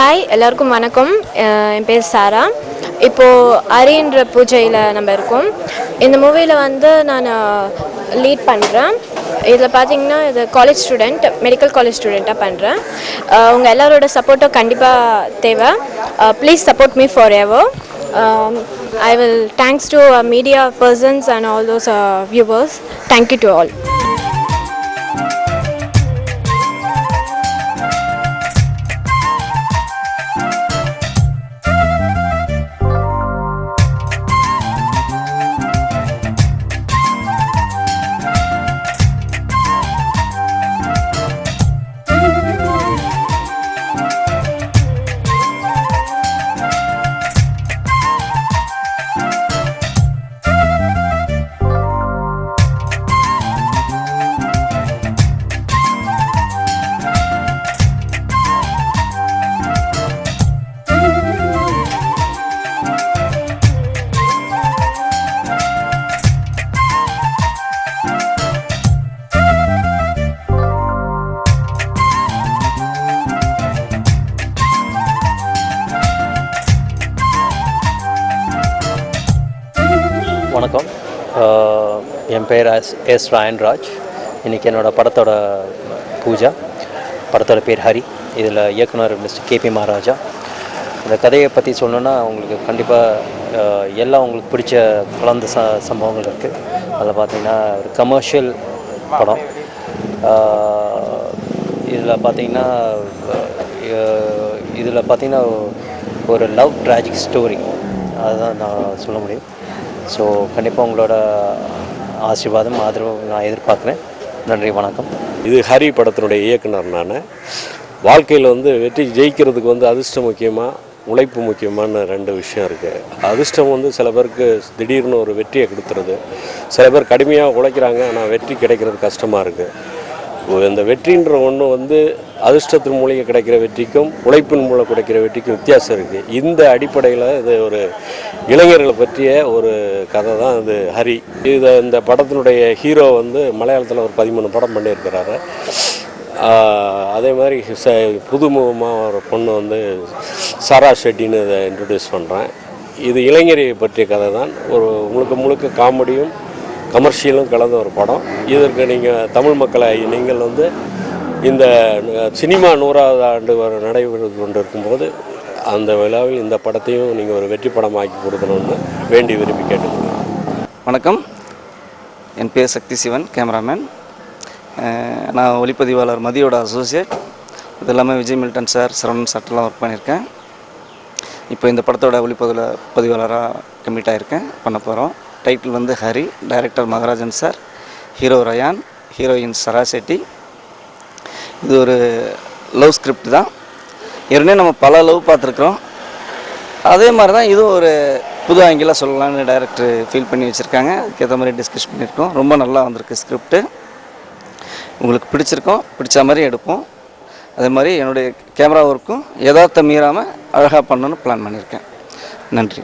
Hi எல்லாருக்கும் வணக்கம். என் பேர் சாரா. இப்போது அரின்ற பூஜையில் நம்ம இருக்கோம். இந்த மூவியில் வந்து நான் லீட் பண்ணுறேன். இதில் பார்த்தீங்கன்னா இது காலேஜ் ஸ்டூடெண்ட், மெடிக்கல் காலேஜ் ஸ்டூடெண்ட்டாக பண்ணுறேன். உங்கள் எல்லாரோட சப்போர்ட்டும் கண்டிப்பாக தேவை. Please support me for ever. I will thanks to media persons and all those viewers. Thank you to all. வணக்கம். என் பேர் எஸ் ராயன்ராஜ். இன்றைக்கி என்னோடய படத்தோட பூஜா. படத்தோட பேர் ஹரி. இதில் இயக்குனர் மிஸ்டர் கேபி மகாராஜா. இந்த கதையை பற்றி சொல்லணுன்னா உங்களுக்கு கண்டிப்பாக எல்லாம் உங்களுக்கு பிடிச்ச கலந்த சம்பவங்கள் இருக்குது. அதில் பார்த்திங்கன்னா ஒரு கமர்ஷியல் படம். இதில் பார்த்திங்கன்னா ஒரு லவ் ட்ராஜிக் ஸ்டோரி, அதுதான் நான் சொல்ல முடியும். ஸோ கண்டிப்பாக உங்களோட ஆசீர்வாதம் ஆதரவு நான் எதிர்பார்க்குறேன். நன்றி, வணக்கம். இது ஹரி படத்தினுடைய இயக்குனர். நான் வாழ்க்கையில் வெற்றி ஜெயிக்கிறதுக்கு அதிர்ஷ்டம் முக்கியமாக, உழைப்பு முக்கியமான ரெண்டு விஷயம் இருக்குது. அதிர்ஷ்டம் சில பேருக்கு திடீர்னு ஒரு வெற்றியை கொடுத்துருது. சில பேர் கடுமையாக உழைக்கிறாங்க, ஆனால் வெற்றி கிடைக்கிறது கஷ்டமாக இருக்குது. இந்த வெற்றின்ற ஒன்று அதிர்ஷ்டத்தின் மூலியம் கிடைக்கிற வெற்றிக்கும் உழைப்பின் மூலம் கிடைக்கிற வெற்றிக்கும் வித்தியாசம் இருக்குது. இந்த அடிப்படையில் இது ஒரு இளைஞர்களை பற்றிய ஒரு கதை தான் இது ஹரி. இந்த படத்தினுடைய ஹீரோ மலையாளத்தில் ஒரு 13 படம் பண்ணியிருக்கிறாரு. அதே மாதிரி புதுமுகமாக ஒரு பொண்ணு சாரா ஷெட்டின்னு இதை இன்ட்ரடியூஸ் பண்ணுறேன். இது இளைஞரை பற்றிய கதை தான். ஒரு முழுக்க காமெடியும் கமர்ஷியலும் கலந்த ஒரு படம். இதற்கு நீங்கள் தமிழ் மக்களை நீங்கள் இந்த சினிமா 100வது ஆண்டு நடைபெற்று கொண்டு இருக்கும்போது அந்த விழாவில் இந்த படத்தையும் நீங்கள் ஒரு வெற்றி படமாக்கி கொடுக்கணும்னு வேண்டி விரும்பி கேட்டுக்கொள்கிறேன். வணக்கம். என் பேர் சக்தி சிவன், கேமராமேன். நான் ஒளிப்பதிவாளர் மதியோட அசோசியேட். இது எல்லாமே விஜய் மில்டன் சார், சரவணன் சார்ட்டெல்லாம் ஒர்க் பண்ணியிருக்கேன். இப்போ இந்த படத்தோட ஒளிப்பதிவாளராக கம்ப்ளீட் ஆகியிருக்கேன், பண்ண போகிறோம். Title Hari. Director Maharajan sir, hero Ryan, heroine Sara Shetty. இது ஒரு லவ் ஸ்கிரிப்ட் தான். ஏற்கனவே நம்ம பல லவ் பார்த்துருக்குறோம். அதே மாதிரி தான் இதுவும் ஒரு புது ஆங்கிலாக சொல்லலாம்னு டைரக்டர் ஃபீல் பண்ணி வச்சுருக்காங்க. அதுக்கேற்ற மாதிரி டிஸ்கஸ் பண்ணியிருக்கோம். ரொம்ப நல்லா வந்திருக்கு ஸ்கிரிப்டு. உங்களுக்கு பிடிச்சிருக்கோம், பிடிச்ச மாதிரி எடுப்போம். அதே மாதிரி என்னுடைய கேமரா ஒர்க்கும் யதார்த்தம் மீறாமல் அழகாக பண்ணணும்னு பிளான் பண்ணியிருக்கேன். நன்றி.